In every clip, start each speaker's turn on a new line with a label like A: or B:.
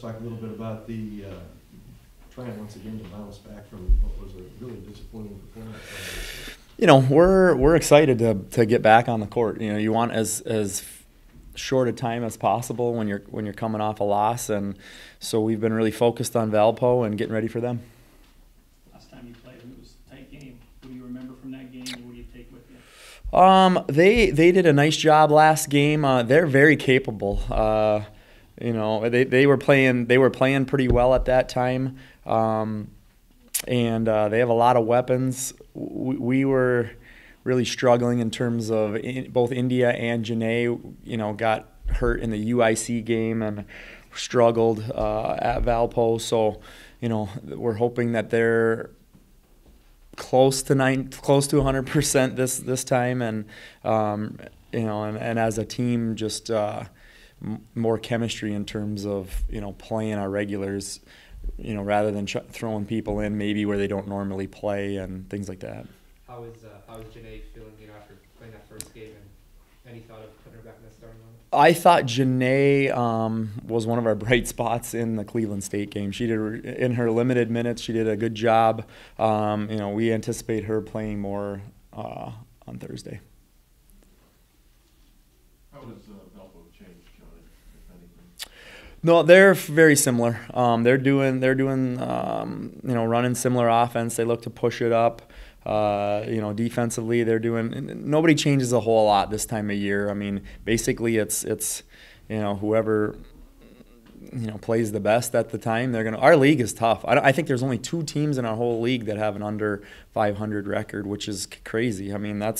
A: let's talk a little bit about the trying once again to bounce back from what was a really disappointing performance.
B: You know, we're excited to get back on the court. You know, you want as short a time as possible when you're coming off a loss, and so we've been really focused on Valpo and getting ready for them.
C: Last time you played, it was a tight game. What do you remember from that game, and what do you take with you?
B: They did a nice job last game. They're very capable. You know, they were playing pretty well at that time, and they have a lot of weapons. We were really struggling in terms of both India and Janae, you know, got hurt in the UIC game and struggled at Valpo. So, you know, we're hoping that they're close to 100% this time, and you know, and as a team, just more chemistry in terms of, you know, playing our regulars, you know, rather than throwing people in maybe where they don't normally play and things like that.
D: How is Janae feeling, you know, after playing that first game, and any thought of putting her back in the starting lineup?
B: I thought Janae was one of our bright spots in the Cleveland State game. She did, in her limited minutes, she did a good job. You know, we anticipate her playing more on Thursday.
A: How does Valpo change, John, if anything?
B: No, they're very similar. They're doing you know, running similar offense. They look to push it up. You know, defensively, they're doing. Nobody changes a whole lot this time of year. I mean, basically, it's you know, whoever, you know, plays the best at the time. They're gonna. Our league is tough. I think there's only 2 teams in our whole league that have an under 500 record, which is crazy. I mean, that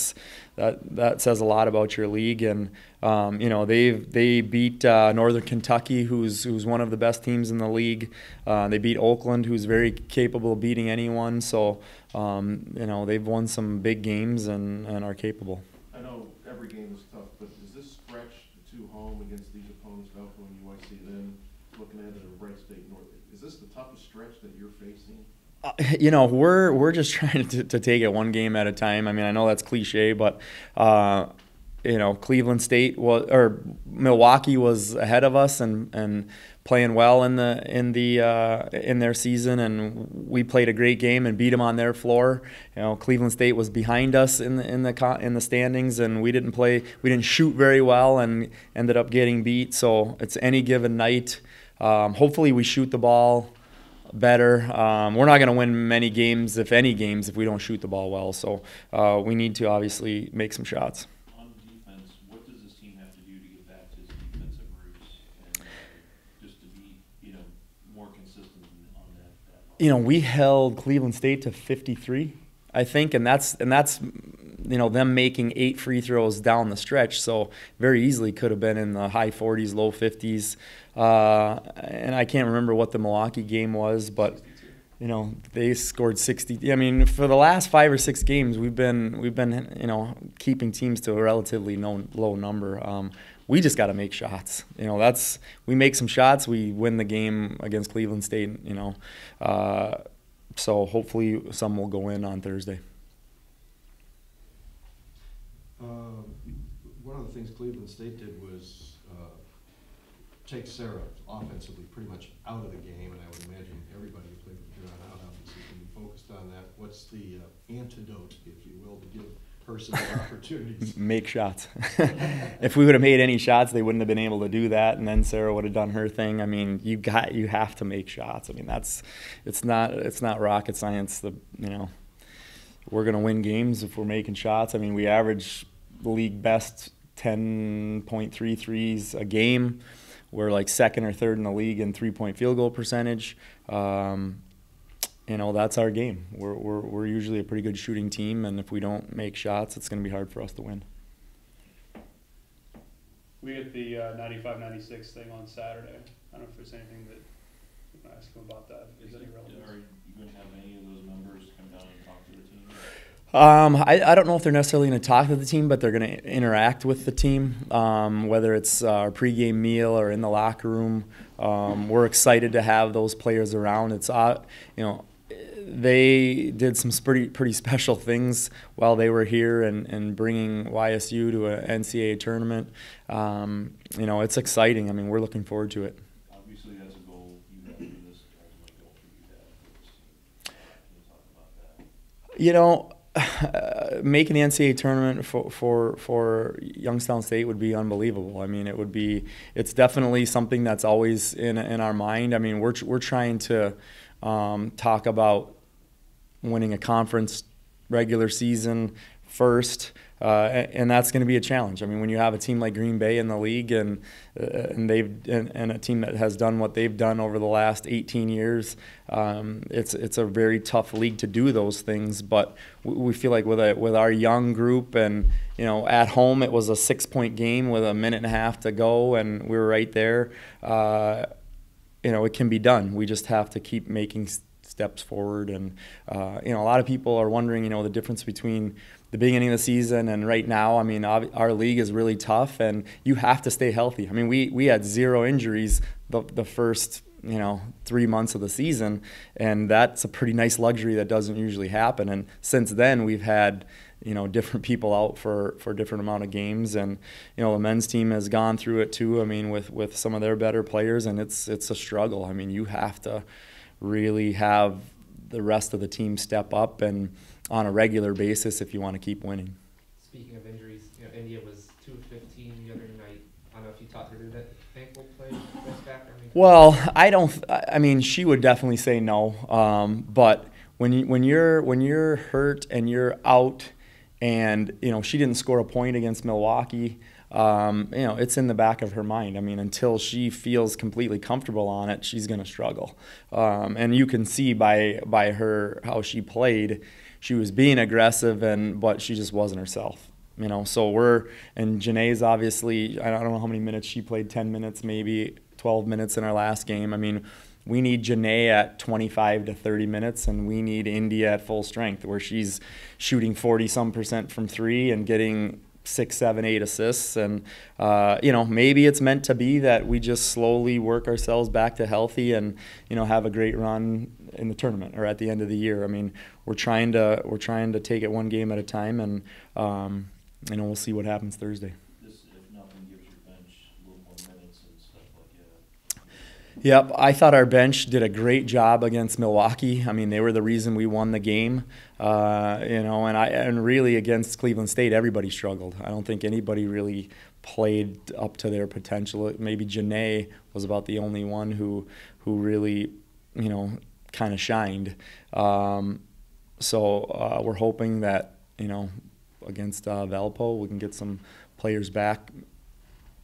B: says a lot about your league. And you know, they beat Northern Kentucky, who's one of the best teams in the league. They beat Oakland, who's very capable of beating anyone. So you know, they've won some big games and are capable.
A: I know every game is tough, but does this stretch the 2 home against these opponents, Valpo and UIC, then looking at it at Wright State North, is this the toughest stretch that you're facing?
B: You know, we're just trying to take it one game at a time. I mean, I know that's cliche, but you know, Cleveland State or Milwaukee was ahead of us and playing well in their season, and we played a great game and beat them on their floor. You know, Cleveland State was behind us in the standings, and we didn't shoot very well and ended up getting beat. So it's any given night. Hopefully we shoot the ball better. We're not going to win many games, if any games, if we don't shoot the ball well. So we need to obviously make some shots.
E: On defense, what does this team have to do to get back to its defensive roots and just to be, you know, more consistent on that level?
B: You know, we held Cleveland State to 53, I think, and that's you know, them making 8 free throws down the stretch, so very easily could have been in the high 40s, low 50s. And I can't remember what the Milwaukee game was, but you know, they scored 60. I mean, for the last 5 or 6 games, we've been you know, keeping teams to a relatively low number. We just got to make shots. You know, we make some shots, we win the game against Cleveland State. You know, so hopefully some will go in on Thursday.
A: One of the things Cleveland State did was take Sarah offensively pretty much out of the game, and I would imagine everybody who played from here on out obviously can be focused on that. What's the antidote, if you will, to give her some opportunities?
B: Make shots. If we would have made any shots, they wouldn't have been able to do that, and then Sarah would have done her thing. I mean, you have to make shots. I mean, it's not rocket science. You know, we're going to win games if we're making shots. I mean, we average the league best 10.3 threes a game. We're like 2nd or 3rd in the league in 3-point field goal percentage. You know, that's our game. We're usually a pretty good shooting team, and if we don't make shots, it's going to be hard for us to win.
C: We get the 95-96 thing on Saturday. I don't know if there's anything that you can ask him about that. Is any relevance?
E: Are you going to have any of those members come down and talk to the team?
B: I don't know if they're necessarily going to talk to the team, but they're going to interact with the team, whether it's our pregame meal or in the locker room. We're excited to have those players around. It's you know, they did some pretty special things while they were here and bringing YSU to an NCAA tournament. You know, it's exciting. I mean, we're looking forward to it.
E: Obviously, that's a goal
B: You know, making the NCAA tournament for Youngstown State would be unbelievable. I mean, it's definitely something that's always in our mind. I mean, we're trying to talk about winning a conference regular season first, and that's going to be a challenge. I mean, when you have a team like Green Bay in the league, and a team that has done what they've done over the last 18 years, it's a very tough league to do those things. But we feel like with our young group, and at home it was a 6-point game with a minute and a half to go, and we were right there. It can be done. We just have to keep making steps forward. And a lot of people are wondering, the difference between the beginning of the season and right now. I mean, our league is really tough, and you have to stay healthy. I mean, we had 0 injuries the first 3 months of the season, and that's a pretty nice luxury that doesn't usually happen. And since then, we've had different people out for a different amount of games, and the men's team has gone through it too. I mean, with some of their better players, and it's a struggle. I mean, you have to really have the rest of the team step up and on a regular basis if you want to keep winning.
D: Speaking of injuries, India was 2 of 15 the other night. I don't know if you talked to her. Did that ankle play right back?
B: Well, I mean, she would definitely say no. But when you're hurt and you're out, and she didn't score a point against Milwaukee, it's in the back of her mind. I mean, until she feels completely comfortable on it, she's going to struggle. And you can see by her how she played. She was being aggressive, but she just wasn't herself. So and Janae's obviously, I don't know how many minutes she played, 10 minutes, maybe 12 minutes in our last game. I mean, we need Janae at 25 to 30 minutes, and we need India at full strength, where she's shooting 40-some% from 3 and getting 6, 7, 8 assists. And maybe it's meant to be that we just slowly work ourselves back to healthy and have a great run in the tournament or at the end of the year. I mean, we're trying to take it one game at a time, and we'll see what happens Thursday.
E: This, if nothing, gives your bench a little more minutes and stuff like that.
B: Yep, I thought our bench did a great job against Milwaukee. I mean, they were the reason we won the game. And really against Cleveland State, everybody struggled. I don't think anybody really played up to their potential. Maybe Janae was about the only one who really, kind of shined. So we're hoping that, against Valpo, we can get some players back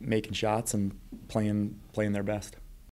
B: making shots and playing their best.